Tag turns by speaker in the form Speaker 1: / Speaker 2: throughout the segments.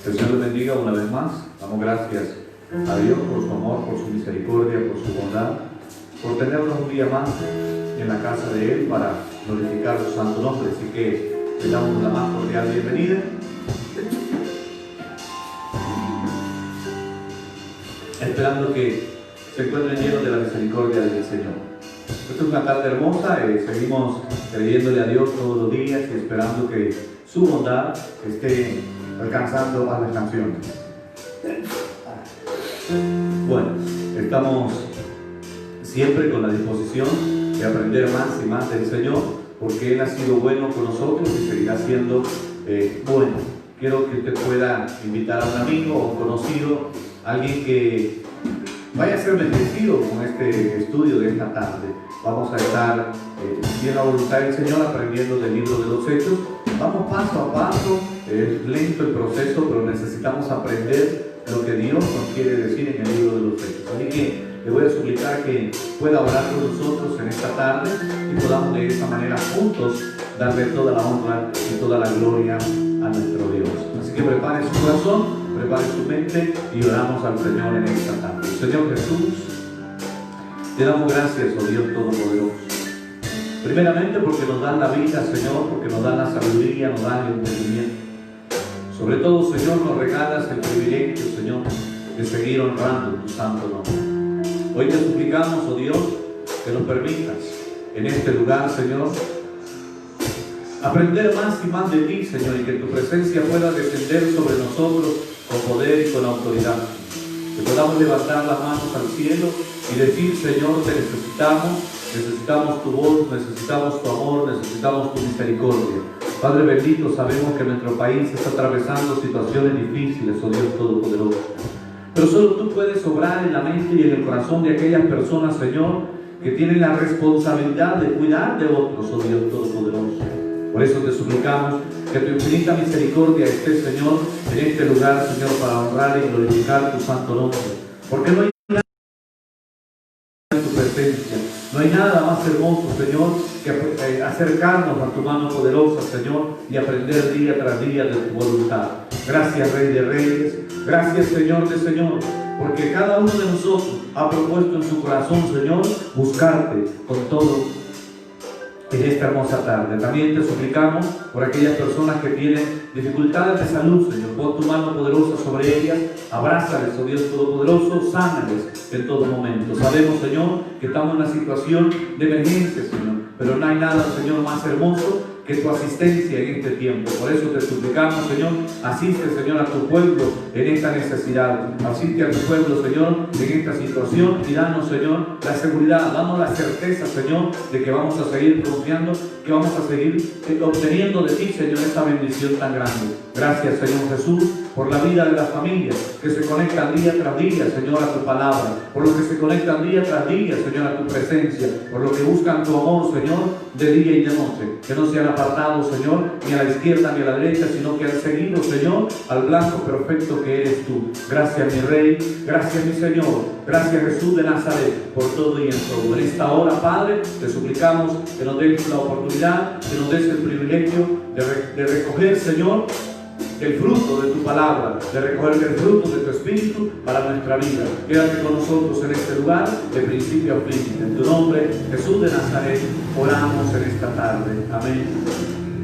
Speaker 1: El Señor le bendiga una vez más. Damos gracias a Dios por su amor, por su misericordia, por su bondad, por tenernos un día más en la casa de Él para glorificar su santo nombre. Así que le damos la más cordial bienvenida. Esperando que se encuentren llenos de la misericordia del Señor. Esta es una tarde hermosa, seguimos creyéndole a Dios todos los días y esperando que su bondad esté alcanzando a las naciones. Bueno, estamos siempre con la disposición de aprender más y más del Señor, porque Él ha sido bueno con nosotros y seguirá siendo bueno. Quiero que usted pueda invitar a un amigo o un conocido, alguien que vaya a ser bendecido con este estudio de esta tarde. Vamos a estar, si es la voluntad del Señor, aprendiendo del libro de los Hechos. Vamos paso a paso, es lento el proceso, pero necesitamos aprender lo que Dios nos quiere decir en el libro de los Hechos. Así que le voy a suplicar que pueda orar con nosotros en esta tarde y podamos de esa manera juntos darle toda la honra y toda la gloria a nuestro Dios. Así que prepare su corazón, prepare su mente y oramos al Señor en esta tarde. Señor Jesús, te damos gracias, oh Dios Todopoderoso. Primeramente porque nos dan la vida, Señor, porque nos dan la sabiduría, nos dan el entendimiento. Sobre todo, Señor, nos regalas el privilegio, Señor, de seguir honrando tu santo nombre. Hoy te suplicamos, oh Dios, que nos permitas en este lugar, Señor, aprender más y más de ti, Señor, y que tu presencia pueda descender sobre nosotros con poder y con autoridad. Que podamos levantar las manos al cielo y decir, Señor, te necesitamos tu voz, necesitamos tu amor, necesitamos tu misericordia. Padre bendito, sabemos que nuestro país está atravesando situaciones difíciles, oh Dios Todopoderoso. Pero solo tú puedes obrar en la mente y en el corazón de aquellas personas, Señor, que tienen la responsabilidad de cuidar de otros, oh Dios Todopoderoso. Por eso te suplicamos que tu infinita misericordia esté, Señor, en este lugar, Señor, para honrar y glorificar tu santo nombre. Porque no hay nada en tu presencia, no hay nada más hermoso, Señor, que acercarnos a tu mano poderosa, Señor, y aprender día tras día de tu voluntad. Gracias, Rey de Reyes. Gracias, Señor de Señor, porque cada uno de nosotros ha propuesto en su corazón, Señor, buscarte con todo en esta hermosa tarde. También te suplicamos por aquellas personas que tienen dificultades de salud, Señor. Pon tu mano poderosa sobre ellas, abrázales, oh Dios Todopoderoso, sánales en todo momento. Sabemos, Señor, que estamos en una situación de emergencia, Señor, pero no hay nada, Señor, más hermoso que tu asistencia en este tiempo. Por eso te suplicamos, Señor, asiste, Señor, a tu pueblo en esta necesidad. Asiste a tu pueblo, Señor, en esta situación y danos, Señor, la seguridad, danos la certeza, Señor, de que vamos a seguir confiando, que vamos a seguir obteniendo de ti, Señor, esta bendición tan grande. Gracias, Señor Jesús, por la vida de las familias que se conectan día tras día, Señor, a tu palabra, por los que se conectan día tras día, Señor, a tu presencia, por los que buscan tu amor, Señor, de día y de noche, que no se han apartado, Señor, ni a la izquierda ni a la derecha, sino que han seguido, Señor, al blanco perfecto que eres tú. Gracias, mi Rey, gracias, mi Señor, gracias, Jesús de Nazaret, por todo y en todo. En esta hora, Padre, te suplicamos que nos des la oportunidad, que nos des el privilegio de recoger, Señor, el fruto de tu palabra, de recoger el fruto de tu Espíritu para nuestra vida. Quédate con nosotros en este lugar, de principio a fin. En tu nombre, Jesús de Nazaret, oramos en esta tarde. Amén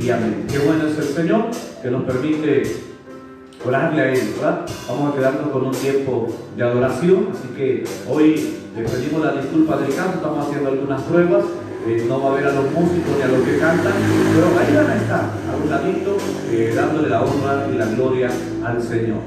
Speaker 1: y amén. Qué bueno es el Señor que nos permite orarle a Él, ¿verdad? Vamos a quedarnos con un tiempo de adoración, así que hoy le pedimos la disculpa del canto, estamos haciendo algunas pruebas. No va a ver a los músicos ni a los que cantan, pero ahí van a estar, a un ladito, dándole la honra y la gloria al Señor.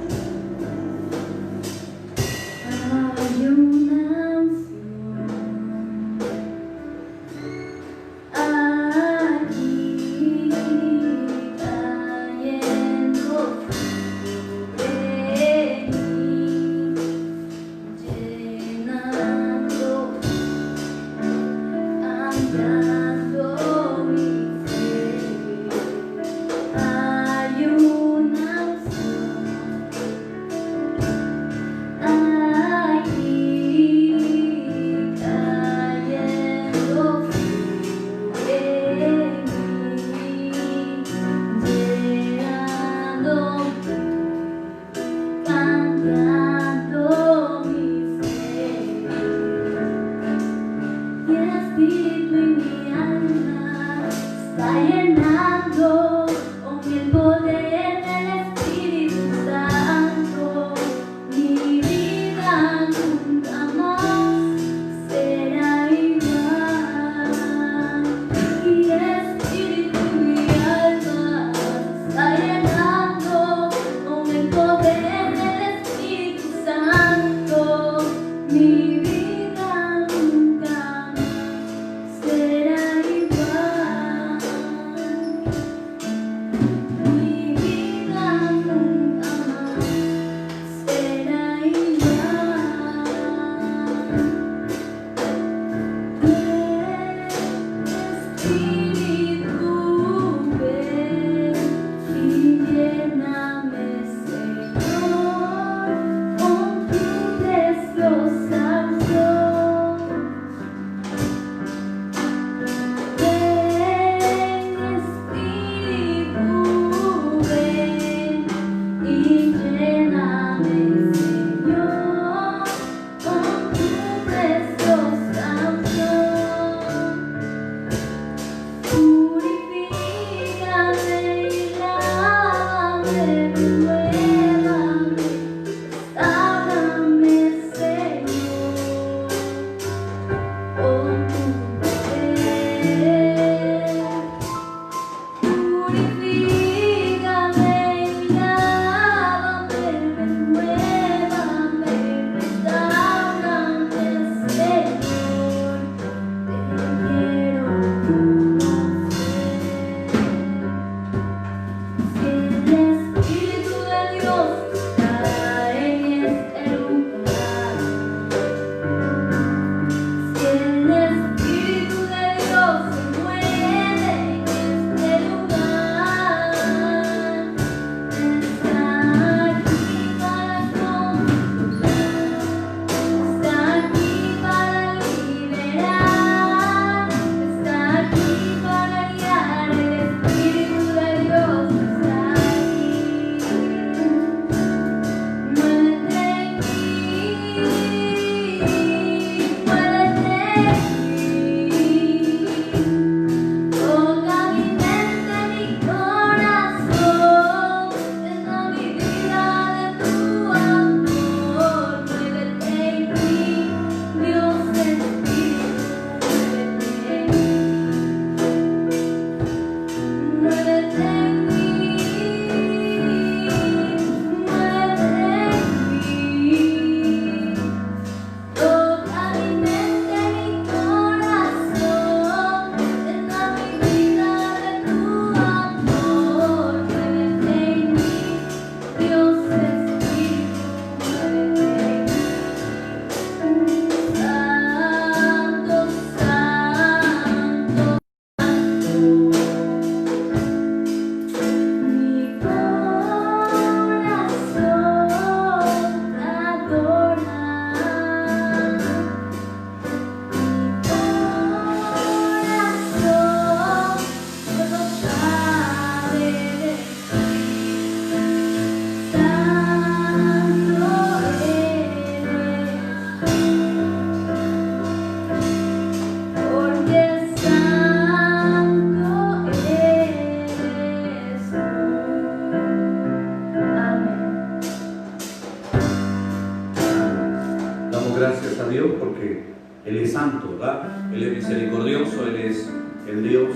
Speaker 1: gracias a Dios porque Él es santo, ¿verdad? Él es misericordioso, Él es el Dios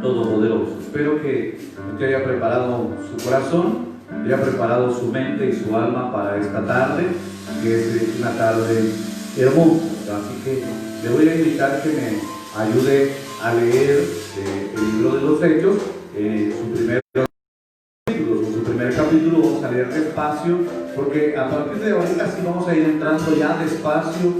Speaker 1: todopoderoso. Espero que usted haya preparado su corazón, haya preparado su mente y su alma para esta tarde, que es una tarde hermosa, ¿verdad? Así que le voy a invitar que me ayude a leer el libro de los Hechos, su primer capítulo. Vamos a leer despacio, porque a partir de ahorita sí vamos a ir entrando ya despacio,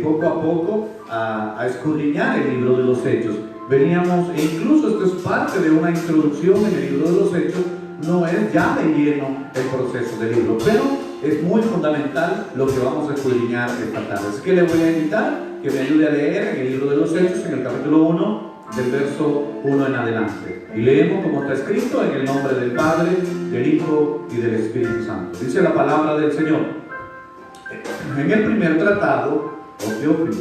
Speaker 1: poco a poco, a escudriñar el libro de los Hechos. Veníamos, e incluso esto es parte de una introducción en el libro de los Hechos, no es ya de lleno el proceso del libro, pero es muy fundamental lo que vamos a escudriñar esta tarde. Así que le voy a invitar que me ayude a leer en el libro de los Hechos, en el capítulo 1, del verso 1 en adelante. Y leemos como está escrito, en el nombre del Padre, del Hijo y del Espíritu Santo. Dice la palabra del Señor: en el primer tratado, oh Teófilo,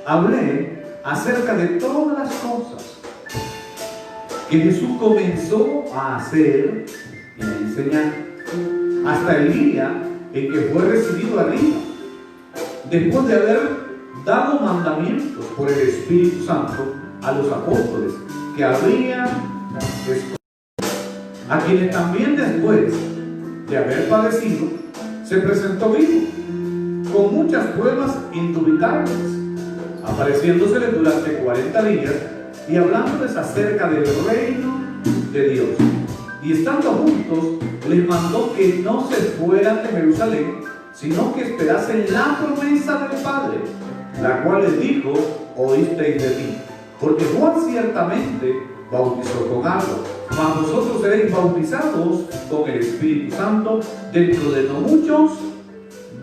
Speaker 1: hablé acerca de todas las cosas que Jesús comenzó a hacer y a enseñar hasta el día en que fue recibido arriba, después de haber dado mandamientos por el Espíritu Santo a los apóstoles que había escogido, a quienes también después de haber padecido se presentó vivo con muchas pruebas indubitables, apareciéndoseles durante 40 días y hablándoles acerca del reino de Dios. Y estando juntos, les mandó que no se fueran de Jerusalén, sino que esperasen la promesa del Padre, la cual les dijo: oísteis de mí. Porque Juan ciertamente bautizó con agua, mas vosotros seréis bautizados con el Espíritu Santo dentro de no muchos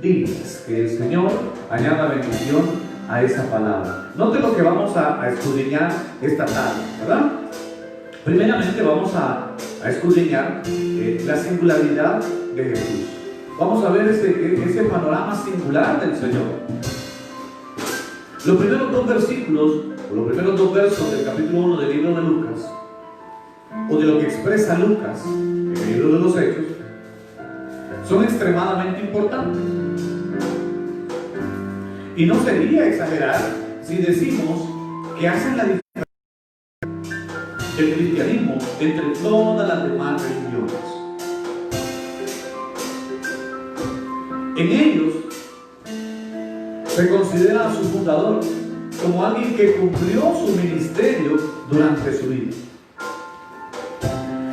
Speaker 1: días. Que el Señor añada bendición a esa palabra. Note lo que vamos a escudriñar esta tarde, ¿verdad? Primeramente vamos a escudriñar la singularidad de Jesús. Vamos a ver ese panorama singular del Señor. Los primeros dos versículos, o los primeros dos versos del capítulo 1 del libro de Lucas, o de lo que expresa Lucas en el libro de los Hechos, son extremadamente importantes. Y no sería exagerar si decimos que hacen la diferencia del cristianismo entre todas las demás religiones. En ellos se considera a su fundador como alguien que cumplió su ministerio durante su vida.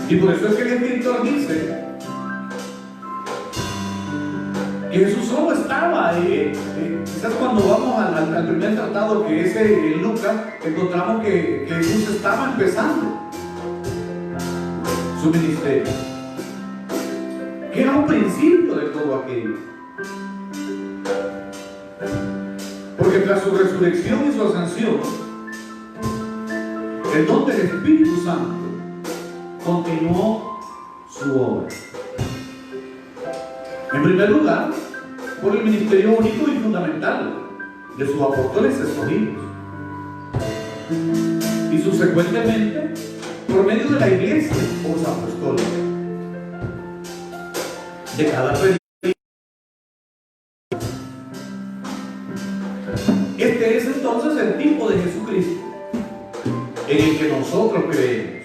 Speaker 1: Y por eso es que el escritor dice que Jesús solo estaba ahí. Quizás cuando vamos al primer tratado, que es en Lucas, encontramos que Jesús estaba empezando su ministerio, que era un principio de todo aquello. Porque tras su resurrección y su ascensión, el don del Espíritu Santo continuó su obra. En primer lugar, por el ministerio único y fundamental de sus apóstoles escogidos, y subsecuentemente por medio de la iglesia posapostólica de cada religión. Este es entonces el tipo de Jesucristo en el que nosotros creemos.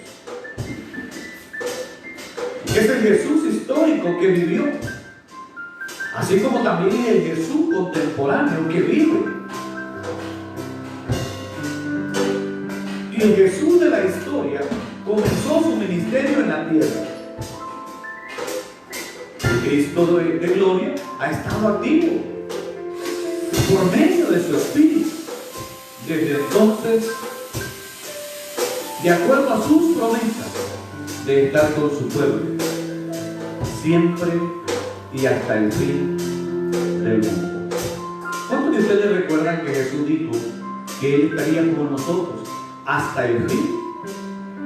Speaker 1: Es el Jesús histórico que vivió, así como también el Jesús contemporáneo que vive. Y el Jesús de la historia comenzó su ministerio en la tierra. El Cristo de gloria ha estado activo por medio de su Espíritu desde entonces, de acuerdo a sus promesas de estar con su pueblo siempre y hasta el fin del mundo. ¿Cuántos de ustedes recuerdan que Jesús dijo que Él estaría con nosotros hasta el fin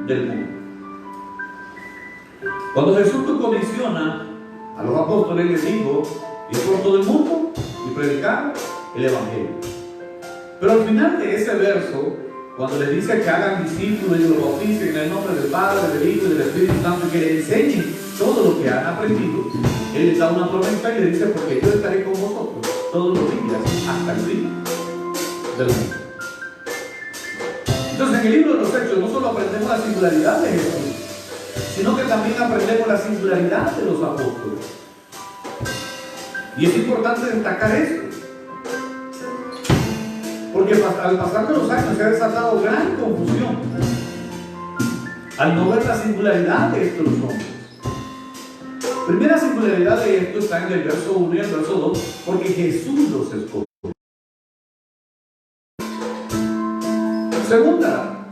Speaker 1: del mundo? Cuando Jesús comisiona a los apóstoles, les dijo: ir por todo el mundo y predicar el Evangelio. Pero al final de ese verso, cuando les dice que hagan discípulos y los bauticen en el nombre del Padre, del Hijo y del Espíritu Santo, y que le enseñen todo lo que han aprendido, Él les da una promesa y le dice: porque yo estaré con vosotros todos los días hasta el fin del mundo. Entonces, en el libro de los Hechos no solo aprendemos la singularidad de Jesús, sino que también aprendemos la singularidad de los apóstoles. Y es importante destacar esto, porque al pasar de los años se ha desatado gran confusión al no ver la singularidad de estos hombres. Primera singularidad de esto está en el verso 1 y el verso 2, porque Jesús los escogió. Segunda,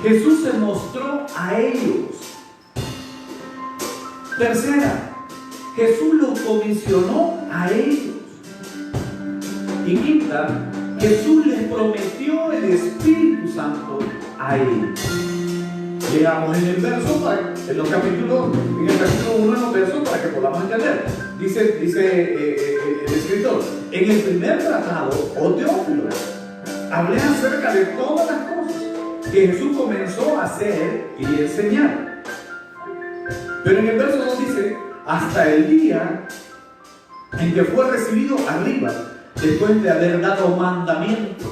Speaker 1: Jesús se mostró a ellos. Tercera, Jesús los comisionó a ellos. Y quinta, Jesús les prometió el Espíritu Santo a ellos. Llegamos en el verso, en el capítulo 1, en los versos, para que podamos entender. Dice el escritor: en el primer tratado, oh Teófilo, hablé acerca de todas las cosas que Jesús comenzó a hacer y enseñar. Pero en el verso 2 dice: hasta el día en que fue recibido arriba, después de haber dado mandamiento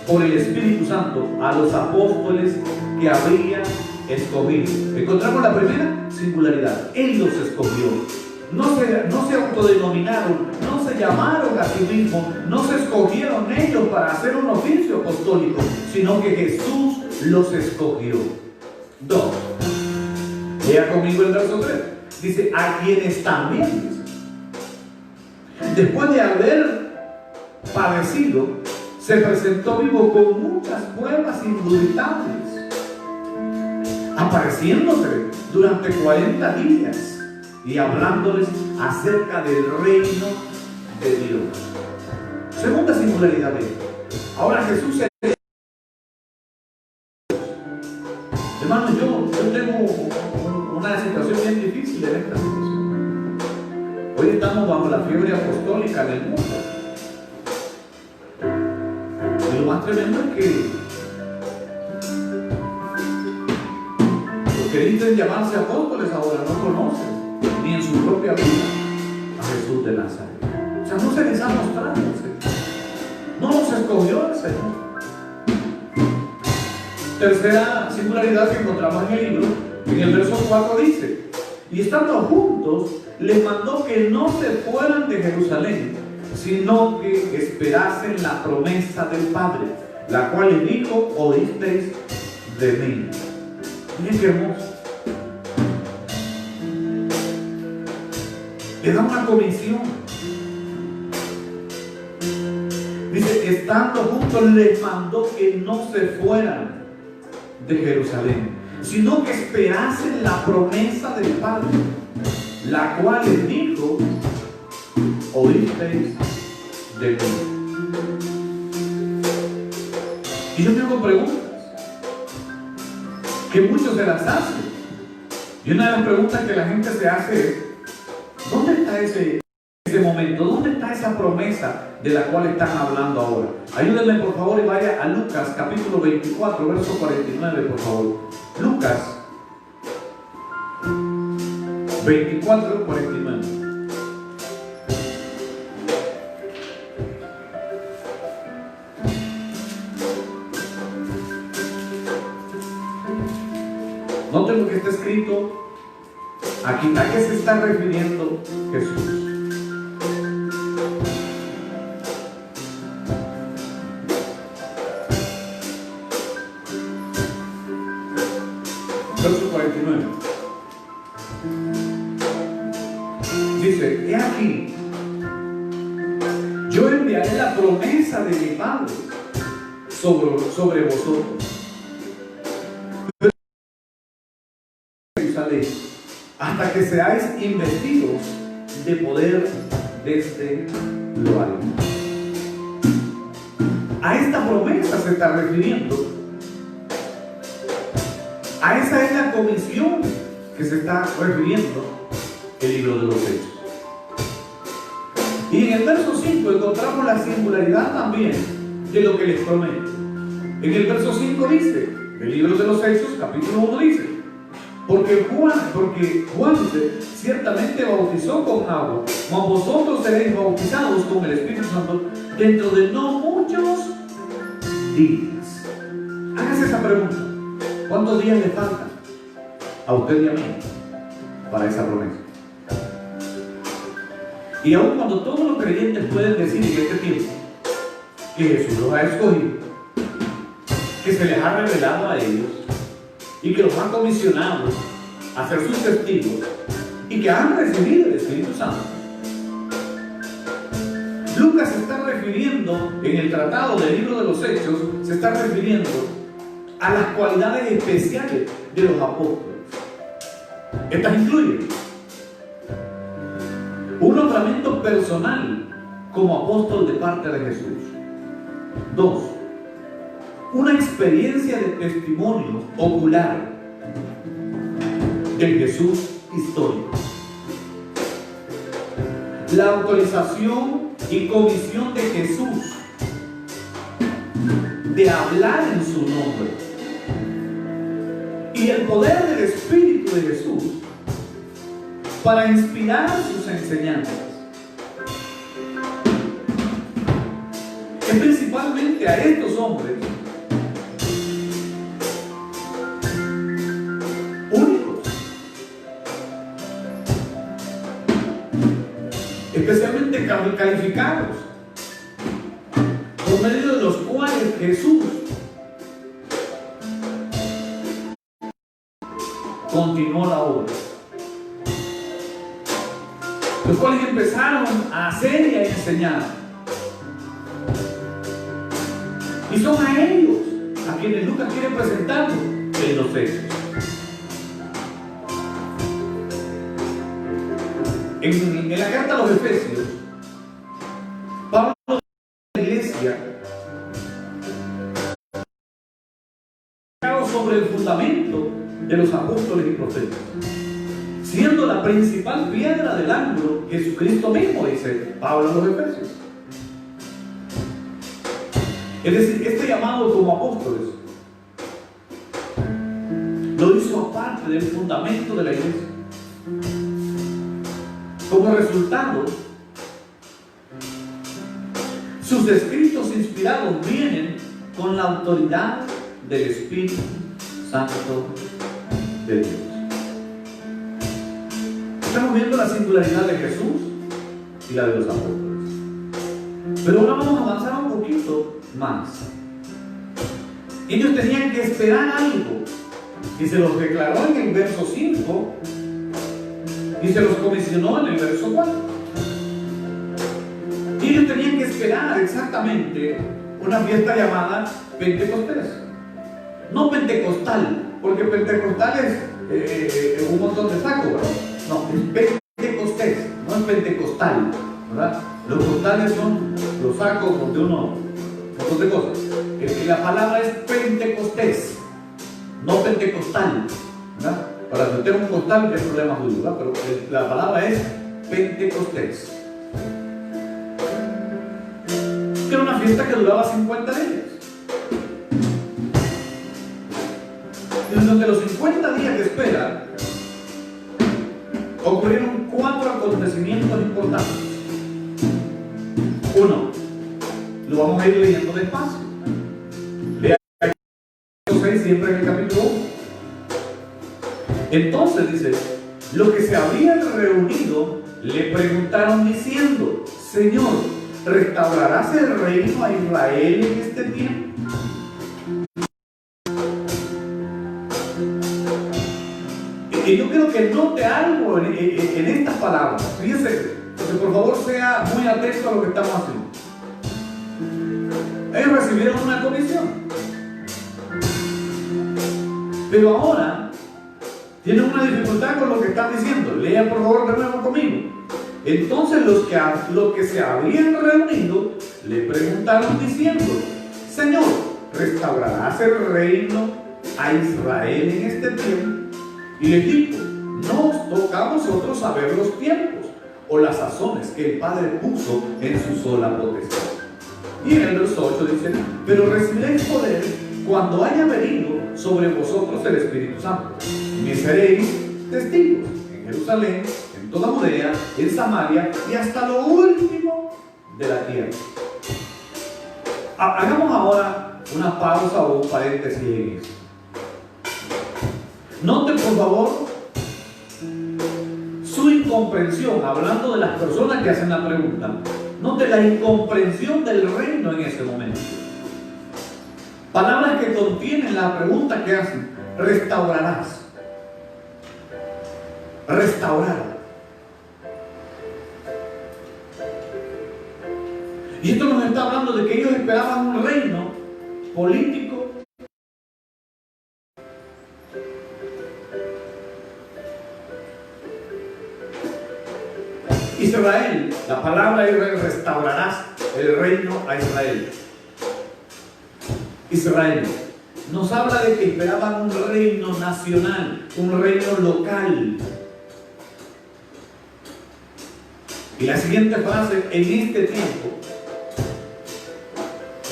Speaker 1: por el Espíritu Santo a los apóstoles que había escogido. Encontramos la primera singularidad: Él los escogió. No se autodenominaron, no se llamaron a sí mismos, no se escogieron ellos para hacer un oficio apostólico, sino que Jesús los escogió. 2. Lea conmigo el verso 3. Dice: a quienes también, dice, después de haber padecido, se presentó vivo con muchas pruebas indubitables, apareciéndose durante 40 días y hablándoles acerca del reino de Dios. Segunda singularidad de esto. Ahora Jesús se... Hermano, yo tengo una situación bien difícil en esta situación. Hoy estamos bajo la fiebre apostólica en el mundo. Y lo más tremendo es que los que dicen llamarse apóstoles ahora no conocen ni en su propia vida a Jesús de Nazaret. O sea, no se les ha mostrado el Señor. No los escogió el Señor. Tercera singularidad que encontramos en el libro, en el verso 4 dice: y estando juntos, les mandó que no se fueran de Jerusalén, sino que esperasen la promesa del Padre, la cual les dijo: oísteis de mí. Miren qué hermoso. Le da una comisión. Dice: estando juntos, les mandó que no se fueran de Jerusalén, sino que esperasen la promesa del Padre, la cual les dijo: oísteis de mí. Y yo tengo preguntas que muchos se las hacen, y una de las preguntas que la gente se hace es: ¿dónde está ese momento? ¿Dónde está esa promesa de la cual están hablando ahora? Ayúdenme por favor y vaya a Lucas capítulo 24, verso 49, por favor. Lucas 24, 49. Noten lo que está escrito aquí. ¿A qué se está refiriendo Jesús? Verso 49. Dice: he aquí, yo enviaré la promesa de mi Padre sobre vosotros. Jerusalén, hasta que seáis investidos de poder desde lo alto. A esta promesa se está refiriendo. A esa es la comisión que se está refiriendo el libro de los Hechos. Y en el verso 5 encontramos la singularidad también de lo que les prometo. En el verso 5 dice, el libro de los Hechos, capítulo 1 dice: Porque Juan dice, ciertamente bautizó con agua, mas vosotros seréis bautizados con el Espíritu Santo dentro de no muchos días. Hágase esa pregunta. ¿Cuántos días le faltan a usted y a mí para esa promesa? Y aun cuando todos los creyentes pueden decir en este tiempo que Jesús los ha escogido, que se les ha revelado a ellos y que los ha comisionado a ser sus testigos y que han recibido el Espíritu Santo, Lucas se está refiriendo en el tratado del libro de los Hechos, se está refiriendo a las cualidades especiales de los apóstoles. Estas incluyen un nombramiento personal como apóstol de parte de Jesús. 2. Una experiencia de testimonio ocular del Jesús histórico. La autorización y comisión de Jesús de hablar en su nombre. Y el poder del Espíritu de Jesús para inspirar sus enseñanzas. Es principalmente a estos hombres únicos, especialmente calificados, por medio de los cuales Jesús continuó la obra, los cuales empezaron a hacer y a enseñar. Y son a ellos a quienes Lucas quiere presentarnos en los Hechos. En la carta a los Efesios, Pablo dice a la iglesia sobre el fundamento de los apóstoles y profetas, siendo la principal piedra del ángulo Jesucristo mismo, dice Pablo a los Efesios. Es decir, este llamado como apóstoles lo hizo aparte del fundamento de la iglesia. Como resultado, sus escritos inspirados vienen con la autoridad del Espíritu Santo de Dios. Estamos viendo la singularidad de Jesús y la de los apóstoles. Pero ahora vamos a avanzar un poquito más. Ellos tenían que esperar algo y se los declaró en el verso 5 y se los comisionó en el verso 4. Y ellos tenían que esperar exactamente una fiesta llamada Pentecostés. No pentecostal, porque pentecostal es un montón de sacos, ¿verdad? No, es Pentecostés, no es pentecostal, ¿verdad? Los costales son los sacos donde uno, un montón de cosas. La palabra es Pentecostés, no pentecostal, ¿verdad? Para meter un costal es problema suyo, ¿verdad? Pero la palabra es Pentecostés. Que era una fiesta que duraba 50 días. Y durante los 50 días de espera ocurrieron 4 acontecimientos importantes. 1, lo vamos a ir leyendo despacio. Lea el capítulo 6 siempre en el capítulo 1. Entonces dice, los que se habían reunido le preguntaron diciendo, Señor, ¿restaurarás el reino a Israel en este tiempo? Y yo quiero que note algo en estas palabras. Fíjense, que por favor sea muy atento a lo que estamos haciendo. Ellos recibieron una comisión, pero ahora tienen una dificultad con lo que están diciendo. Lean por favor de nuevo conmigo. Entonces los que se habían reunido le preguntaron diciendo, Señor, ¿restaurarás el reino a Israel en este tiempo? Y les dijo, no os toca a vosotros saber los tiempos o las sazones que el Padre puso en su sola potestad. Y en el verso 8 dice, pero recibiréis poder cuando haya venido sobre vosotros el Espíritu Santo. me seréis testigos en Jerusalén, en toda Judea, en Samaria y hasta lo último de la tierra. Hagamos ahora una pausa o un paréntesis en eso. Noten por favor su incomprensión, hablando de las personas que hacen la pregunta. Noten la incomprensión del reino en ese momento. Palabras que contienen la pregunta que hacen: restaurarás. Restaurar. Y esto nos está hablando de que ellos esperaban un reino político. Israel, la palabra Israel, restaurarás el reino a Israel. Israel nos habla de que esperaban un reino nacional, un reino local. Y la siguiente frase, en este tiempo,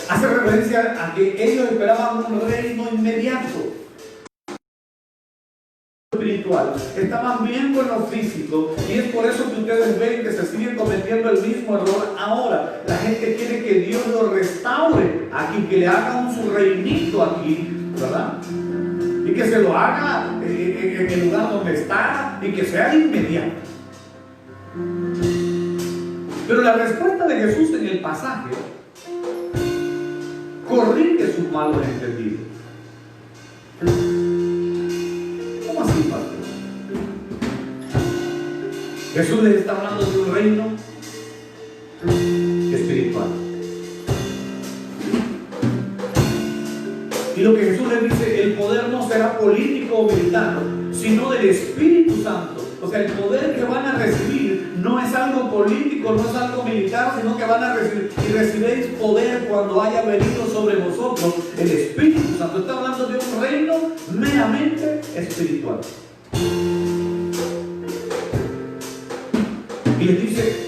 Speaker 1: hace referencia a que ellos esperaban un reino inmediato, espiritual. Estaban viendo en lo físico, y es por eso que ustedes ven que se sigue cometiendo el mismo error ahora. La gente quiere que Dios lo restaure aquí, que le haga su reinito aquí, ¿verdad? Y que se lo haga en el lugar donde está y que sea inmediato. Pero la respuesta de Jesús en el pasaje corrige sus malos entendidos. ¿Cómo así, pastor? Jesús les está hablando de un reino espiritual. Y lo que Jesús les dice, el poder no será político o militar, sino del Espíritu Santo. O sea, el poder que van a recibir no es algo político, no es algo militar, sino que van a recibir. Y recibiréis poder cuando haya venido sobre vosotros el Espíritu Santo. Está hablando de un reino meramente espiritual. Y les dice,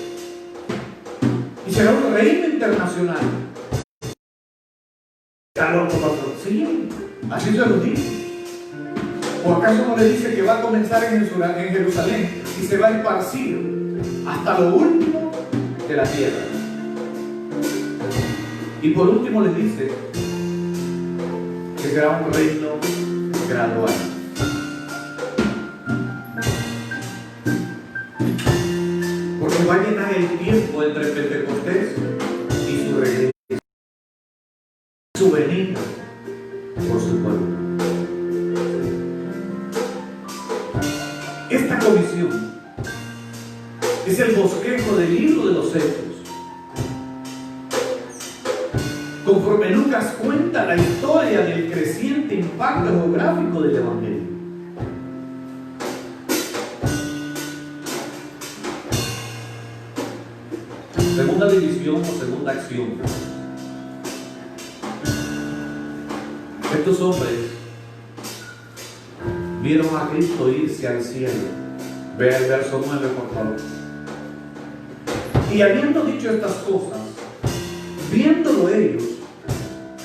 Speaker 1: y será un reino internacional. Claro, pastor, sí, así se lo dice. ¿O acaso no le dice que va a comenzar en Jerusalén y se va a esparcir hasta lo último de la tierra? Y por último les dice que será un reino gradual. Porque va a llenar el tiempo entre Pentecostés y su regreso, su venida por su pueblo. Esta comisión es el bosquejo del libro de los Hechos. Conforme Lucas cuenta la historia del creciente impacto geográfico del Evangelio. Segunda división o segunda acción. Estos hombres vieron a Cristo irse al cielo. Ve el verso 9, por favor. Y habiendo dicho estas cosas, viéndolo ellos,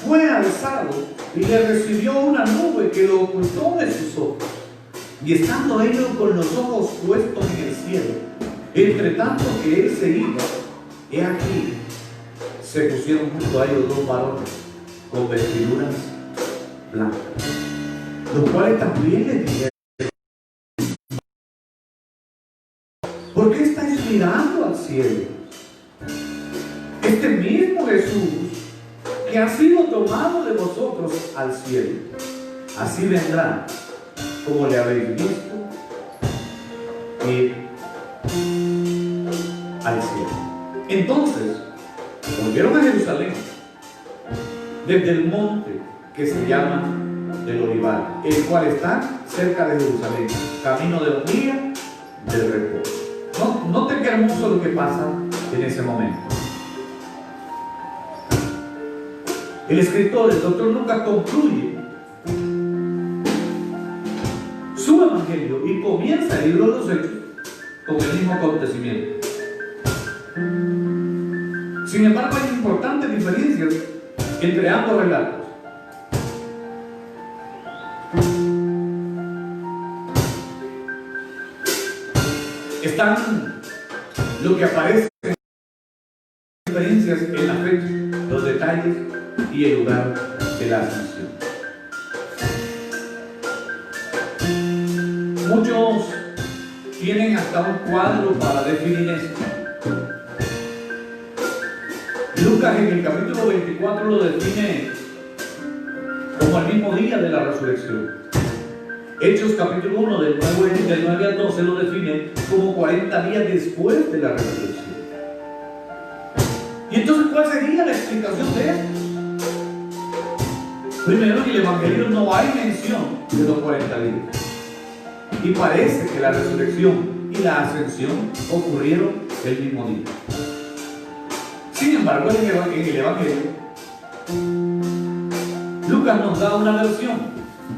Speaker 1: fue alzado y le recibió una nube que lo ocultó de sus ojos. Y estando ellos con los ojos puestos en el cielo, entre tanto que él se iba, he aquí, se pusieron junto a ellos dos varones con vestiduras blancas, los cuales también le dijeron: ¿por qué estáis mirando al cielo? Este mismo Jesús que ha sido tomado de vosotros al cielo, así vendrá como le habéis visto ir al cielo. Entonces volvieron a Jerusalén desde el monte que se llama del Olivar, el cual está cerca de Jerusalén, camino de los días del reposo. Noten qué hermoso lo que pasa en ese momento. El escritor, el doctor Lucas, concluye su evangelio y comienza el libro de los Hechos con el mismo acontecimiento. Sin embargo, hay importantes diferencias entre ambos relatos. están lo que aparece en diferencias en la fecha, los detalles y el lugar de la ascensión. Muchos tienen hasta un cuadro para definir esto. Lucas en el capítulo 24 lo define como el mismo día de la resurrección. Hechos capítulo 1 del 9 al 12 lo define como 40 días después de la resurrección. ¿Y entonces cuál sería la explicación de esto? Primero, en el Evangelio no hay mención de los 40 días. Y parece que la resurrección y la ascensión ocurrieron el mismo día. Sin embargo, en el Evangelio, Lucas nos da una versión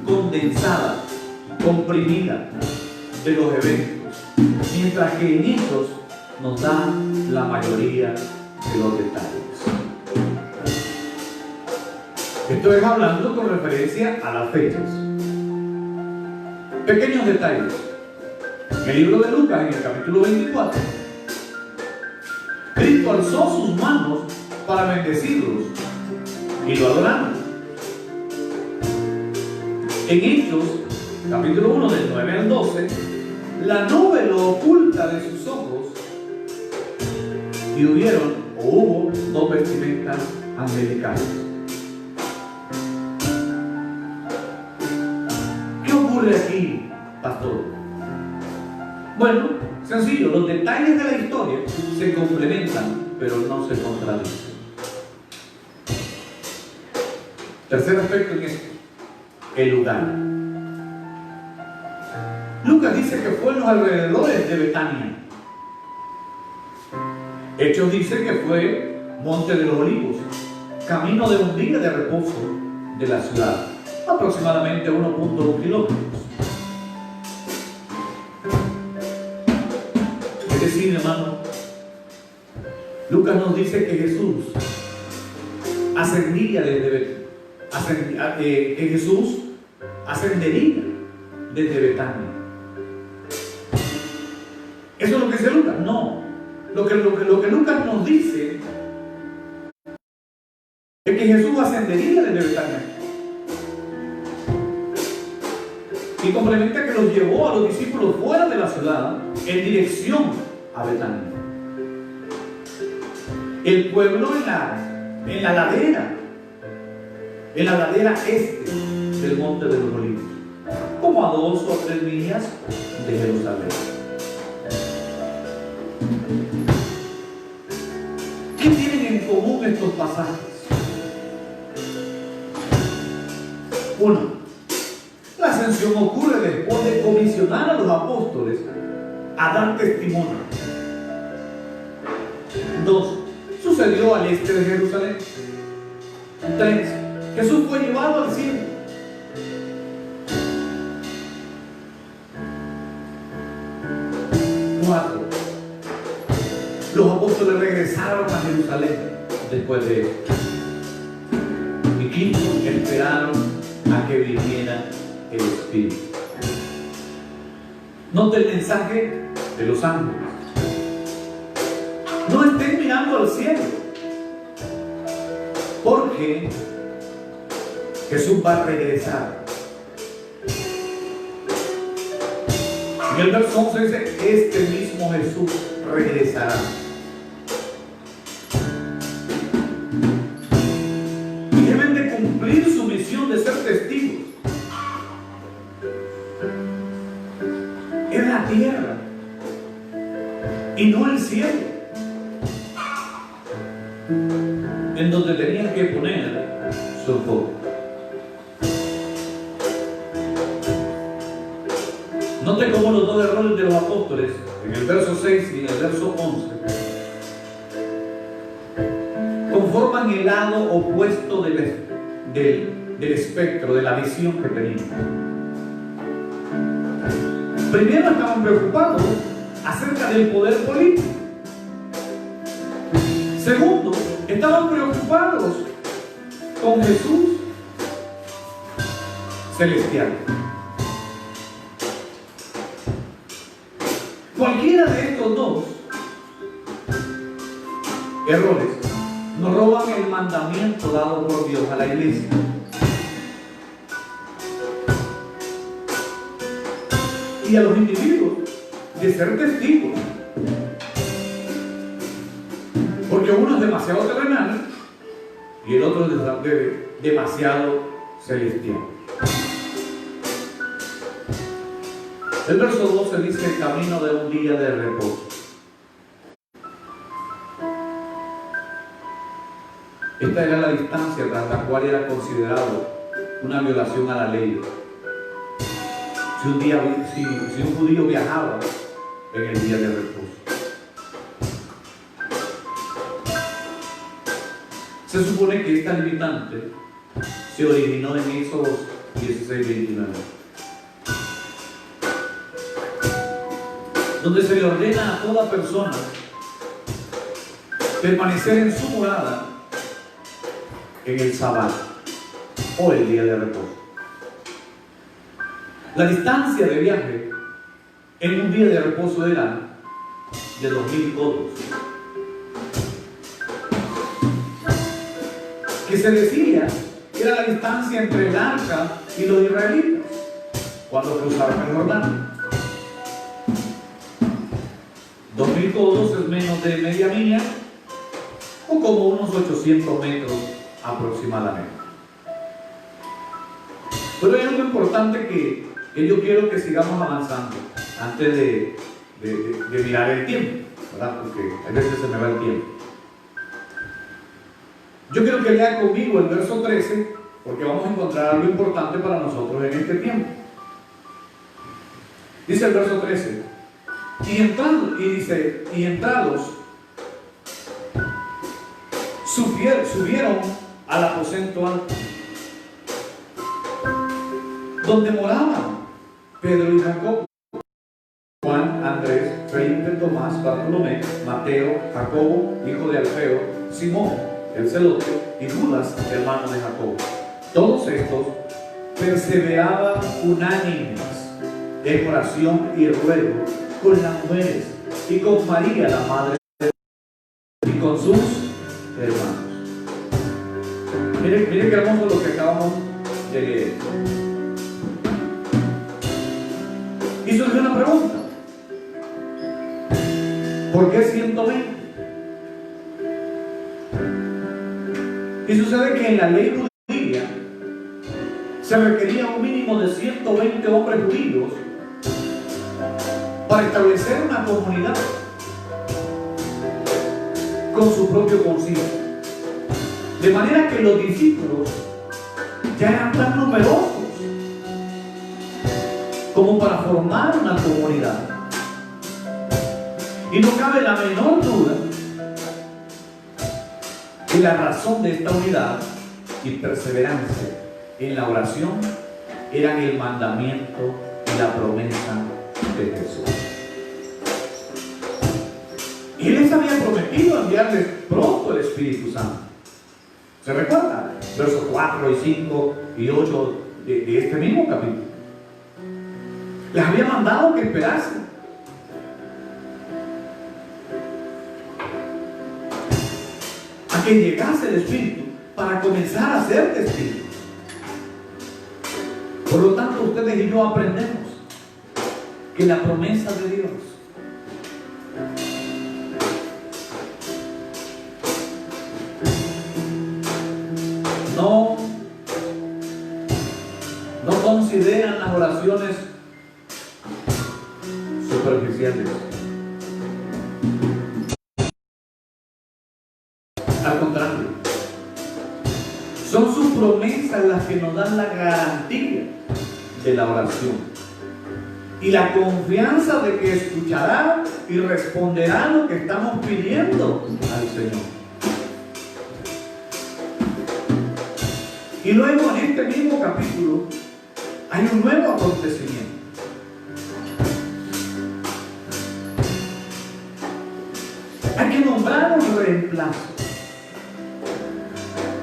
Speaker 1: condensada, comprimida de los eventos, mientras que en Hechos nos da la mayoría de los detalles. Esto es hablando con referencia a las fechas. Pequeños detalles. En el libro de Lucas, en el capítulo 24, Cristo alzó sus manos para bendecirlos y lo adoraron. En Hechos, capítulo 1 del 9 al 12, la nube lo oculta de sus ojos y hubo dos vestimentas angelicales. ¿Qué ocurre aquí, pastor? Bueno, sencillo, los detalles de la historia se complementan, pero no se contradicen. Tercer aspecto en esto, el lugar. Lucas dice que fue en los alrededores de Betania. Hechos dice que fue Monte de los Olivos, camino de un día de reposo de la ciudad, aproximadamente 1.1 kilómetros. Es decir, hermano, Lucas nos dice que Jesús ascendería desde Betania. ¿Eso es lo que dice Lucas? No. Lo que Lucas nos dice es que Jesús ascendería desde Betania. Y complementa que los llevó a los discípulos fuera de la ciudad en dirección a Betania. El pueblo en la ladera este del Monte de los Olivos, como a 2 o 3 millas de Jerusalén. ¿Qué tienen en común estos pasajes? Uno, la ascensión ocurre después de comisionar a los apóstoles a dar testimonio. 2, sucedió al este de Jerusalén. 3, Jesús fue llevado al cielo. 4, los apóstoles regresaron a Jerusalén después de esto. Y 5, esperaron a que viniera el Espíritu. Note el mensaje de los ángeles. No estén mirando al cielo, porque Jesús va a regresar. En el verso 11 dice: este mismo Jesús regresará. Y deben de cumplir su misión de ser testigos en la tierra y no el cielo, en donde tenían que poner su foco. Note cómo los dos errores de los apóstoles, en el verso 6 y en el verso 11, conforman el lado opuesto del espectro, de la visión que tenían. Primero estaban preocupados acerca del poder político. Segundo, estaban preocupados con Jesús celestial. Cualquiera de estos dos errores nos roban el mandamiento dado por Dios a la iglesia. Y a los individuos de ser testigos. Porque uno es demasiado terrenal y el otro es demasiado celestial. El verso 12 dice: el camino de un día de reposo. Esta era la distancia tras la cual era considerado una violación a la ley. Si un judío viajaba en el día de reposo. Se supone que esta limitante se originó en Éxodo 16:29, donde se le ordena a toda persona permanecer en su morada en el sábado o el día de reposo. La distancia de viaje en un día de reposo era de 2000 codos, que se decía que era la distancia entre el arca y los israelitas cuando cruzaron el Jordán. 2000 codos es menos de media milla, o como unos 800 metros aproximadamente. Pero hay algo importante que yo quiero que sigamos avanzando antes de mirar el tiempo, ¿verdad? Porque a veces se me va el tiempo. Yo quiero que lea conmigo el verso 13, porque vamos a encontrar algo importante para nosotros en este tiempo. Dice el verso 13: y entrados subieron al aposento alto, donde moraban Pedro y Jacobo, Juan, Andrés, Felipe, Tomás, Bartolomé, Mateo, Jacobo, hijo de Alfeo, Simón, el celote, y Judas, hermano de Jacobo. Todos estos perseveraban unánimes en oración y ruego con las mujeres y con María, la madre de Dios, y con sus hermanos. Miren qué hermoso lo que acabamos de leer. Y surgió una pregunta: ¿por qué 120? Y sucede que en la ley judía se requería un mínimo de 120 hombres judíos para establecer una comunidad con su propio concilio. De manera que los discípulos ya eran tan numerosos como para formar una comunidad. Y no cabe la menor duda que la razón de esta unidad y perseverancia en la oración eran el mandamiento y la promesa de Jesús. Y Él les había prometido enviarles pronto el Espíritu Santo. ¿Se recuerda? Versos 4 y 5 y 8 de este mismo capítulo. Les había mandado que esperasen. A que llegase el Espíritu para comenzar a ser testigos. Por lo tanto, ustedes y yo aprendemos que la promesa de Dios no consideran las oraciones superficiales. Al contrario, son sus promesas las que nos dan la garantía de la oración y la confianza de que escuchará y responderá lo que estamos pidiendo al Señor. Y luego en este mismo capítulo hay un nuevo acontecimiento. Hay que nombrar un reemplazo.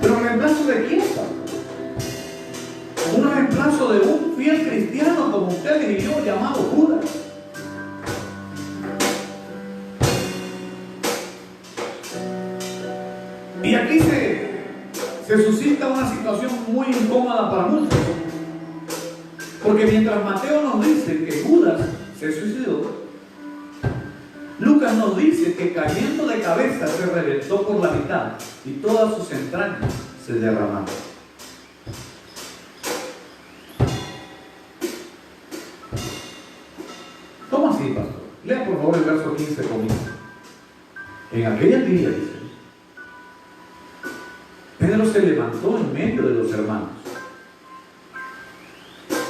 Speaker 1: ¿Pero reemplazo de quién? Un reemplazo de un fiel cristiano como ustedes y yo, llamado Judas. Y aquí se suscita una situación muy incómoda para muchos. Porque mientras Mateo nos dice que Judas se suicidó, Lucas nos dice que cayendo de cabeza se reventó por la mitad y todas sus entrañas se derramaron. ¿Cómo así, pastor? Lea por favor el verso 15 conmigo. En aquel día, dice, Pedro se levantó en medio de los hermanos.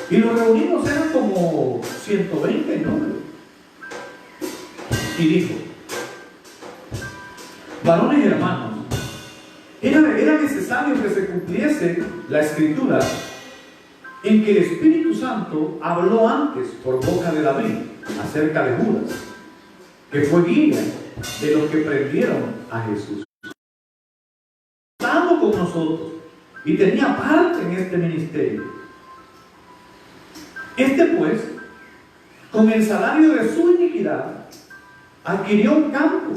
Speaker 1: Y los reunidos eran como 120 en número. Y dijo: varones hermanos, era necesario que se cumpliese la escritura en que el Espíritu Santo habló antes por boca de David acerca de Judas, que fue guía de los que prendieron a Jesús. Estando con nosotros y tenía parte en este ministerio. Este pues, con el salario de su iniquidad, adquirió un campo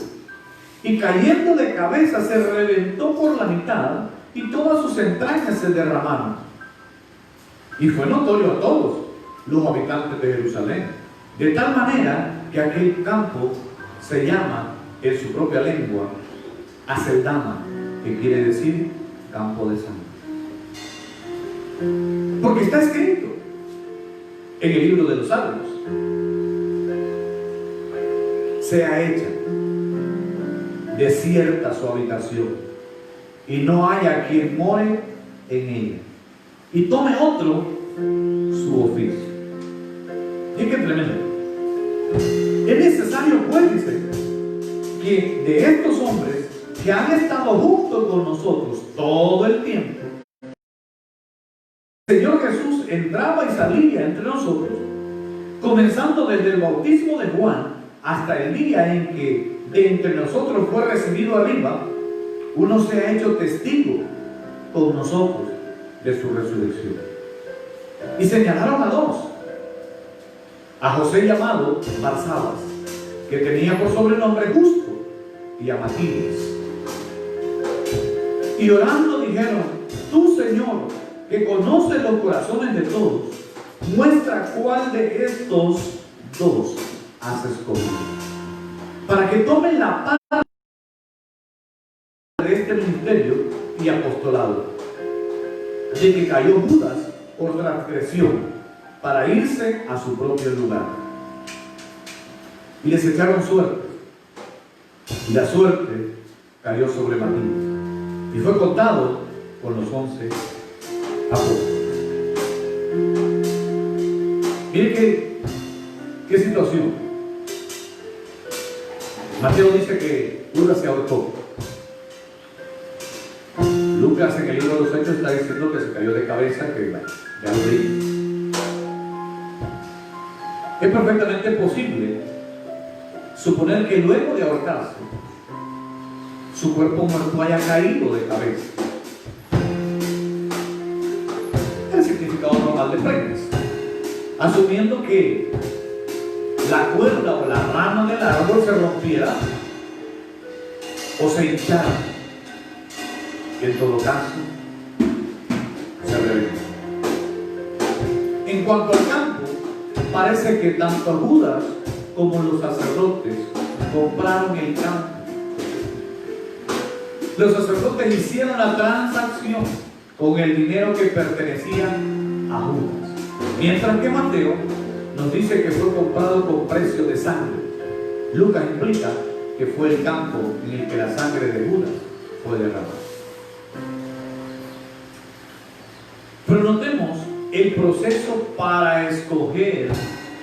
Speaker 1: y cayendo de cabeza se reventó por la mitad y todas sus entrañas se derramaron. Y fue notorio a todos los habitantes de Jerusalén, de tal manera que aquel campo se llama en su propia lengua Aceldama, que quiere decir campo de sangre. Porque está escrito en el libro de los Salmos: sea hecha desierta su habitación y no haya quien more en ella, y tome otro su oficio. Y qué tremendo. Es necesario, pues, dice, que de estos hombres que han estado junto con nosotros todo el tiempo, el Señor Jesús entraba y salía entre nosotros, comenzando desde el bautismo de Juan hasta el día en que de entre nosotros fue recibido arriba, uno se ha hecho testigo con nosotros de su resurrección. Y señalaron a dos: a José llamado Barsabas, que tenía por sobrenombre Justo, y a Matías. Y orando dijeron: tú, Señor, que conoces los corazones de todos, muestra cuál de estos dos has escogido, para que tomen la parte de este ministerio y apostolado, de que cayó Judas por transgresión, para irse a su propio lugar. Y les echaron suerte, y la suerte cayó sobre Matías, y fue contado con los 11 apóstoles. Miren qué situación. Mateo dice que Judas se ahorcó. Lucas en el libro de los Hechos está diciendo que se cayó de cabeza, que ya lo leí. Es perfectamente posible suponer que luego de ahorcarse, su cuerpo muerto haya caído de cabeza. El significado normal de prendas, asumiendo que la cuerda o la rama del árbol se rompiera o se hinchara. En todo caso, se reventó. En cuanto al campo, parece que tanto Judas como los sacerdotes compraron el campo. Los sacerdotes hicieron la transacción con el dinero que pertenecía a Judas, mientras que Mateo nos dice que fue comprado con precio de sangre. Lucas implica que fue el campo en el que la sangre de Judas fue derramada. Pero notemos el proceso para escoger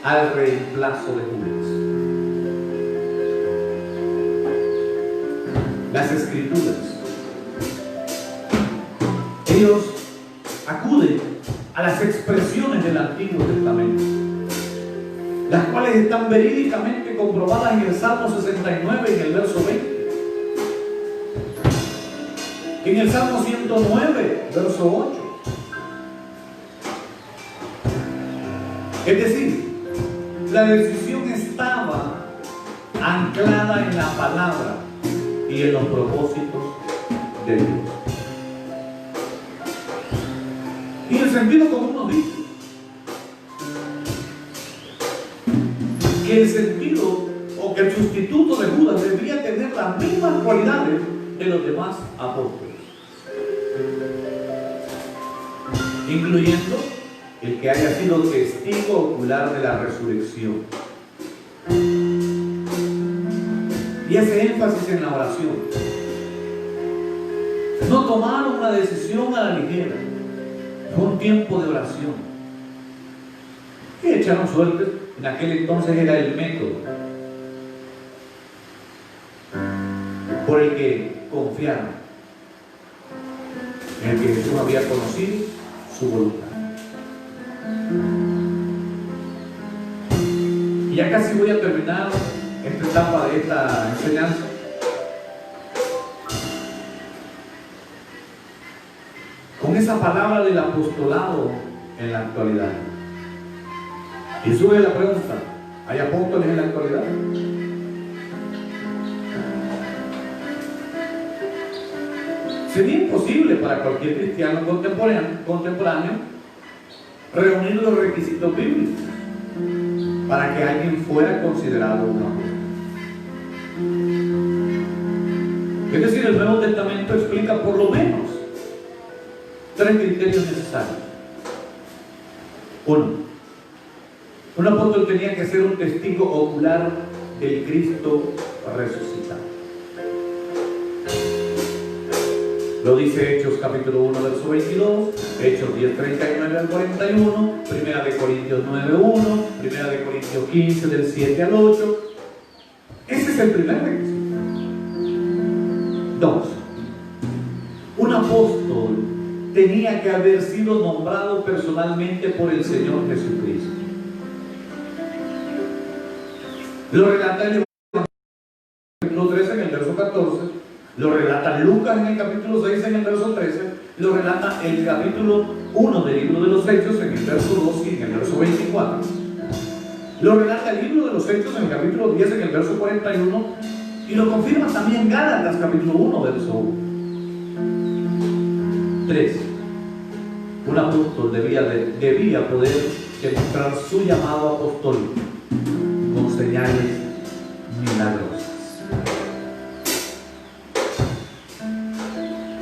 Speaker 1: al reemplazo de Judas. Las Escrituras. Ellos acuden a las expresiones del Antiguo Testamento, las cuales están verídicamente comprobadas en el Salmo 69, en el verso 20. En el Salmo 109, verso 8. Es decir, la decisión estaba anclada en la palabra y en los propósitos de Dios. Y el sentido común nos dice que el sentido o que el sustituto de Judas debía tener las mismas cualidades de los demás apóstoles, incluyendo el que haya sido testigo ocular de la resurrección. Y ese énfasis en la oración. No tomaron una decisión a la ligera. Fue un tiempo de oración. Y echaron suerte. En aquel entonces era el método por el que confiaron, en el que Jesús había conocido su voluntad. Y ya casi voy a terminar esta etapa de esta enseñanza. Con esa palabra del apostolado en la actualidad. Y sube la pregunta: ¿hay apóstoles en la actualidad? Sería imposible para cualquier cristiano contemporáneo reunir los requisitos bíblicos para que alguien fuera considerado un apóstol. Es decir, el Nuevo Testamento explica por lo menos 3 criterios necesarios. 1. Un apóstol tenía que ser un testigo ocular del Cristo resucitado. Lo dice Hechos capítulo 1 verso 22, Hechos 10, 39 al 41, Primera de Corintios 9, 1, Primera de Corintios 15 del 7 al 8. Ese es el primer requisito. 2. Un apóstol tenía que haber sido nombrado personalmente por el Señor Jesucristo. Lo relata el capítulo 13 en el verso 14. Lo relata Lucas en el capítulo 6 en el verso 13, lo relata el capítulo 1 del libro de los Hechos en el verso 2 y en el verso 24. Lo relata el libro de los Hechos en el capítulo 10 en el verso 41 y lo confirma también Gálatas capítulo 1 verso 1. 3. Un apóstol debía poder demostrar su llamado apostólico con señales milagrosas.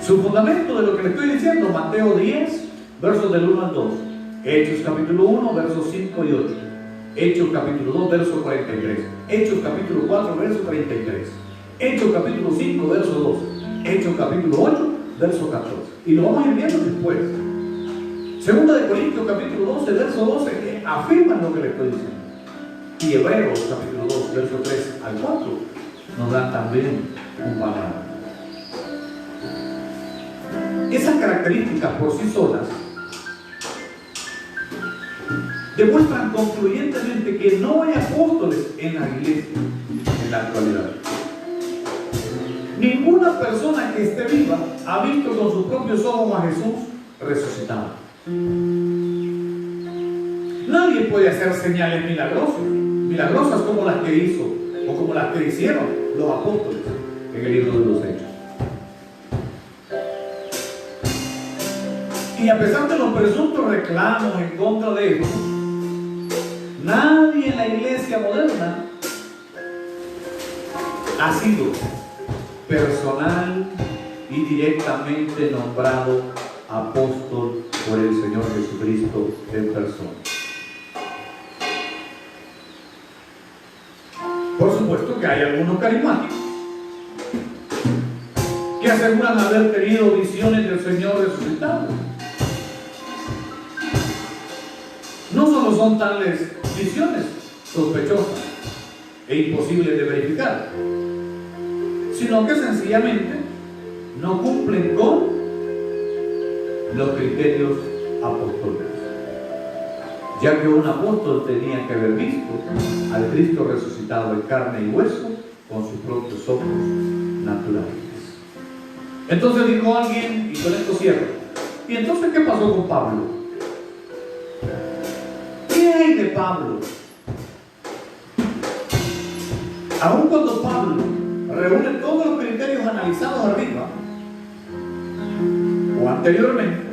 Speaker 1: Su fundamento de lo que le estoy diciendo: Mateo 10, versos del 1 al 2, Hechos capítulo 1, versos 5 y 8, Hechos capítulo 2, verso 43, Hechos capítulo 4, verso 33, Hechos capítulo 5, verso 12, Hechos capítulo 8, verso 14. Y lo vamos a ir viendo después. Segunda de Corintios capítulo 12, verso 12, que afirman lo que le estoy diciendo. Y Hebreos capítulo 2, verso 3 al 4, nos dan también un panorama. Esas características por sí solas demuestran concluyentemente que no hay apóstoles en la iglesia en la actualidad. Ninguna persona que esté viva ha visto con sus propios ojos a Jesús resucitado. Nadie puede hacer señales milagrosas como las que hizo o como las que hicieron los apóstoles en el libro de los Hechos. Y a pesar de los presuntos reclamos en contra de ellos, nadie en la iglesia moderna ha sido personal y directamente nombrado apóstol por el Señor Jesucristo en persona. Por supuesto que hay algunos carismáticos que aseguran haber tenido visiones del Señor resucitado. No solo son tales visiones sospechosas e imposibles de verificar, sino que sencillamente no cumplen con los criterios apostólicos, ya que un apóstol tenía que haber visto al Cristo resucitado en carne y hueso con sus propios ojos naturales. Entonces dijo alguien, y con esto cierro: ¿y entonces qué pasó con Pablo? ¿Qué hay de Pablo? Aun cuando Pablo reúne todos los criterios analizados arriba, Pero anteriormente,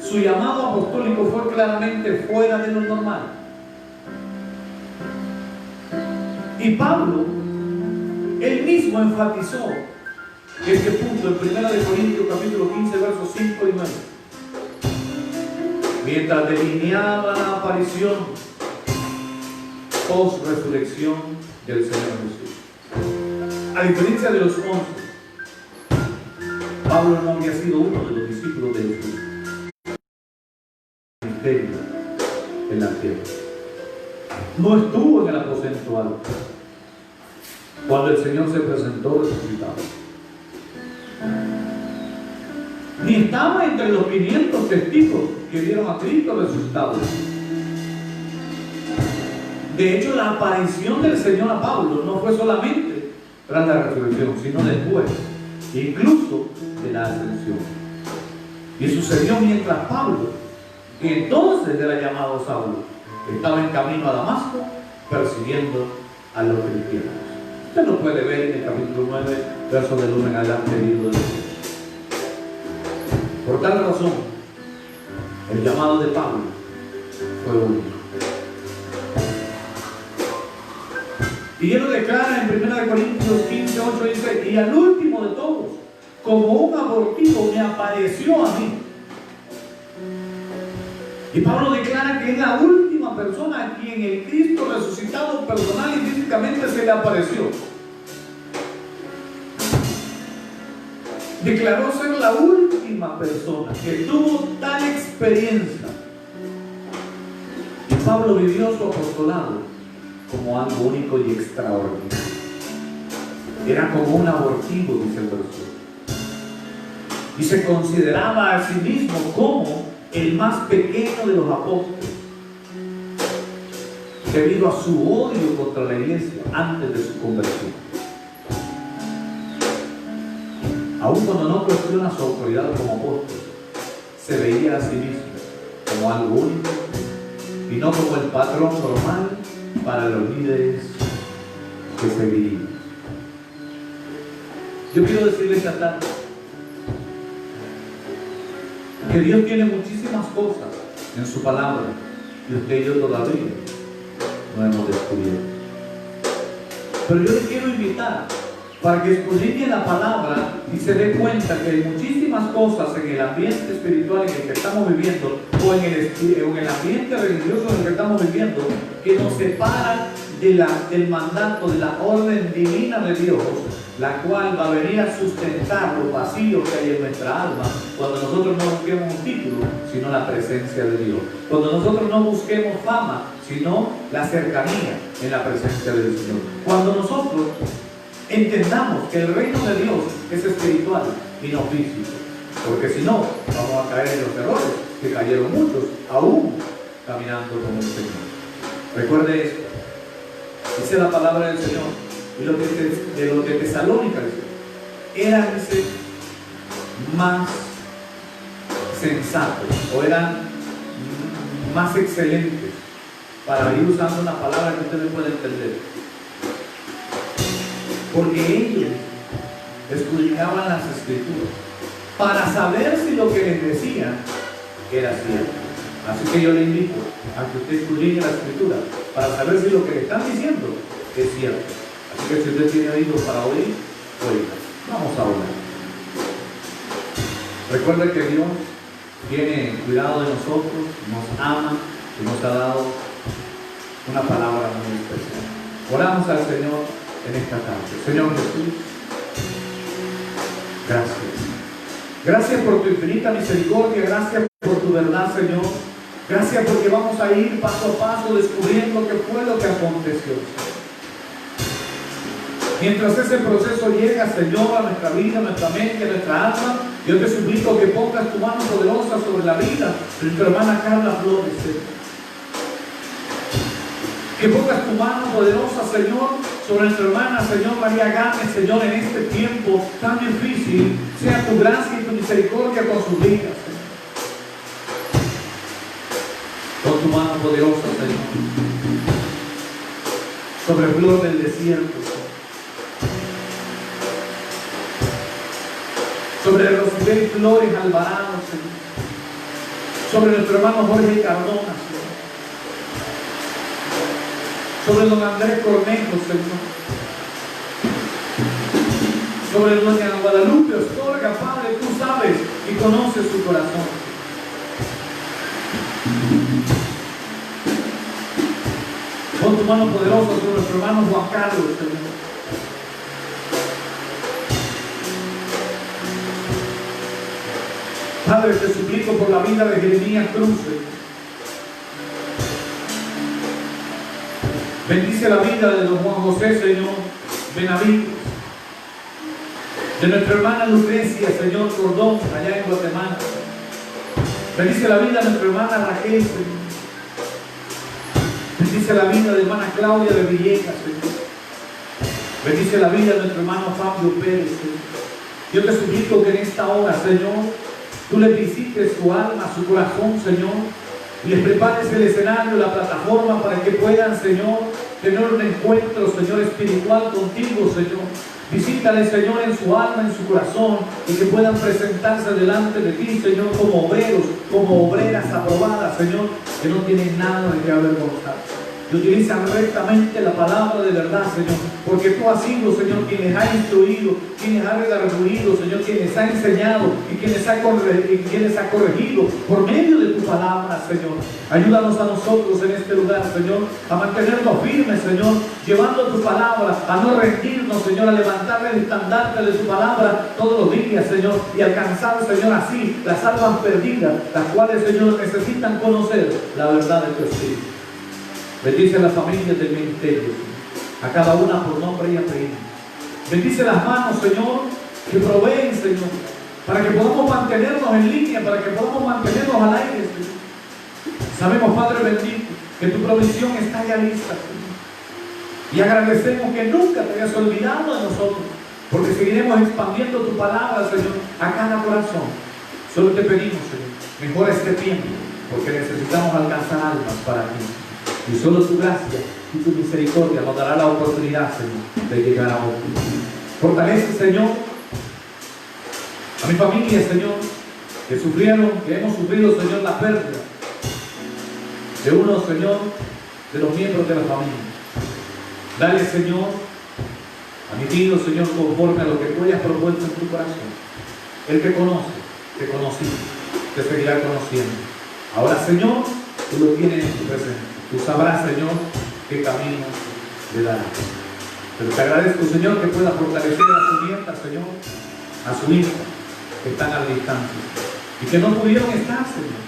Speaker 1: su llamado apostólico fue claramente fuera de lo normal. Y Pablo, él mismo enfatizó este punto en 1 Corintios capítulo 15, versos 5 y 9. Mientras delineaba la aparición post-resurrección del Señor Jesús. A diferencia de los 11, Pablo no había sido uno de los discípulos de Jesús en la tierra. No estuvo en el aposento alto cuando el Señor se presentó resucitado. Ni estaba entre los 500 testigos que vieron a Cristo resucitado. De hecho, la aparición del Señor a Pablo no fue solamente tras la resurrección, sino después, incluso de la ascensión. Y sucedió mientras Pablo, que entonces era llamado Saulo, estaba en camino a Damasco persiguiendo a los cristianos. Usted lo puede ver en el capítulo 9, verso del 1 en adelante del libro de los Hechos. Por tal razón, el llamado de Pablo fue único. Y él lo declara en 1 Corintios 15, 8, dice: y al último de todos, como un abortivo, me apareció a mí. Y Pablo declara que es la última persona a quien el Cristo resucitado personal y físicamente se le apareció. Declaró ser la última persona que tuvo tal experiencia. Y Pablo vivió su apostolado como algo único y extraordinario. Era como un abortivo, dice el verso. Y se consideraba a sí mismo como el más pequeño de los apóstoles, debido a su odio contra la iglesia antes de su conversión. Aun cuando no cuestiona su autoridad como apóstol, se veía a sí mismo como algo único y no como el patrón normal para los líderes que seguirían. Yo quiero decirles esta tarde que Dios tiene muchísimas cosas en su palabra y usted y yo todavía no hemos descubierto. Pero yo le quiero invitar para que escudriñe la palabra y se dé cuenta que hay muchísimas cosas en el ambiente espiritual en el que estamos viviendo o en el ambiente religioso en el que estamos viviendo que nos separan del mandato, de la orden divina de Dios, la cual va a venir a sustentar los vacíos que hay en nuestra alma cuando nosotros no busquemos un título, sino la presencia de Dios. Cuando nosotros no busquemos fama, sino la cercanía en la presencia del Señor. Cuando nosotros entendamos que el reino de Dios es espiritual y no físico, porque si no, vamos a caer en los errores que cayeron muchos, aún caminando con el Señor. Recuerde esto, dice la palabra del Señor, y de los de Tesalónica, eran, dice, más sensatos, o eran más excelentes, para ir usando una palabra que ustedes pueden entender. Porque ellos escudriñaban las escrituras para saber si lo que les decían era cierto. Así que yo le invito a que usted escudriñe la escritura para saber si lo que le están diciendo es cierto. Así que si usted tiene oídos para oír, oiga. Vamos a orar. Recuerde que Dios tiene cuidado de nosotros, nos ama y nos ha dado una palabra muy especial. Oramos al Señor en esta tarde. Señor Jesús, gracias. Gracias por tu infinita misericordia, gracias por tu verdad, Señor. Gracias porque vamos a ir paso a paso descubriendo qué fue lo que aconteció. Mientras ese proceso llega, Señor, a nuestra vida, a nuestra mente, a nuestra alma, yo te suplico que pongas tu mano poderosa sobre la vida de nuestra hermana Carla Flores, Señor. Que pongas tu mano poderosa, Señor, sobre nuestra hermana, Señor, María Gámez, Señor, en este tiempo tan difícil. Sea tu gracia y tu misericordia con sus vidas, Señor. Con tu mano poderosa, Señor, sobre Flor del Desierto, Señor. sobre Rosibel Flores Alvarado, Señor, sobre nuestro hermano Jorge Cardona, Señor, sobre don Andrés Cornejo, Señor, sobre doña Guadalupe Ostorga, Padre, tú sabes y conoces su corazón. Pon tu mano poderosa sobre nuestro hermano Juan Carlos, Señor. Padre, te suplico por la vida de Jeremías Cruz, Señor. Bendice la vida de don Juan José, Señor Benavides, de nuestra hermana Lucrecia, Señor Cordón, allá en Guatemala. Bendice la vida de nuestra hermana Raquel, Señor. Bendice la vida de hermana Claudia de Villegas, Señor. Bendice la vida de nuestro hermano Fabio Pérez, Señor. Yo te suplico que en esta hora, Señor, tú le visites su alma, su corazón, Señor, y les prepares el escenario, la plataforma para que puedan, Señor, tener un encuentro, Señor, espiritual contigo, Señor. Visítale, Señor, en su alma, en su corazón, y que puedan presentarse delante de ti, Señor, como obreros, como obreras aprobadas, Señor, que no tienen nada de qué avergonzarse. Y utilizan rectamente la palabra de verdad, Señor, porque tú has sido, Señor, quien les ha instruido, quien les ha redarguido, Señor, quien les ha enseñado y quien les ha corregido por medio de tu palabra, Señor. Ayúdanos a nosotros en este lugar, Señor, a mantenernos firmes, Señor, llevando tu palabra, a no rendirnos, Señor, a levantar el estandarte de tu palabra todos los días, Señor, y alcanzar, Señor, así las almas perdidas, las cuales, Señor, necesitan conocer la verdad de tu Espíritu. Bendice a las familias del ministerio, Señor, a cada una por nombre y apellido. Bendice las manos, Señor, que proveen, Señor, para que podamos mantenernos en línea, para que podamos mantenernos al aire, Señor. Sabemos, Padre bendito, que tu provisión está ya lista, Señor. Y agradecemos que nunca te hayas olvidado de nosotros, porque seguiremos expandiendo tu palabra, Señor, a cada corazón. Solo te pedimos, Señor, mejora este tiempo, porque necesitamos alcanzar almas para ti. Y solo tu gracia y tu misericordia nos dará la oportunidad, Señor, de llegar a vos. Fortalece, Señor, a mi familia, Señor, que hemos sufrido, Señor, la pérdida de uno, Señor, de los miembros de la familia. Dale, Señor, a mi tío, Señor, conforme a lo que tú hayas propuesto en tu corazón. El que conoce, te conocí, te seguirá conociendo. Ahora, Señor, tú lo tienes en tu presencia. Tú sabrás, Señor, qué camino le darás. Pero te agradezco, Señor, que pueda fortalecer a su nieta, Señor, a su hija, que están a la distancia y que no pudieron estar, Señor,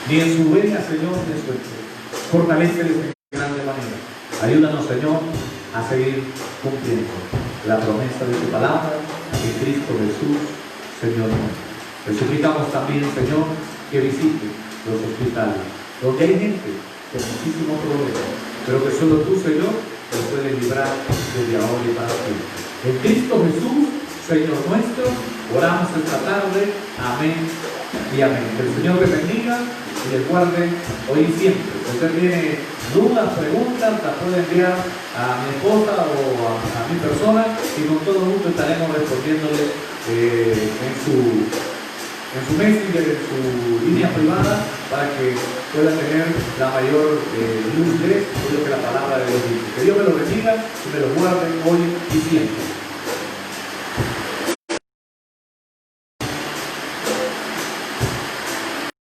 Speaker 1: ni en su venia, Señor, ni en su entrega. Fortaléceles de grande manera. Ayúdanos, Señor, a seguir cumpliendo la promesa de tu palabra en Cristo Jesús, Señor nuestro. Te suplicamos también, Señor, que visite los hospitales, donde hay gente con muchísimos problemas, pero que solo tú, Señor, te puedes librar desde ahora y para siempre. En Cristo Jesús, Señor nuestro, oramos esta tarde. Amén y amén. Que el Señor les bendiga y les guarde hoy y siempre. Si usted tiene dudas, preguntas, las puede enviar a mi esposa o a mi persona y con todo gusto estaremos respondiéndole en su messenger, en su línea privada, para que pueda tener la mayor luz de lo que la palabra de Dios dice. Que Dios me lo bendiga y me lo guarde hoy y siempre.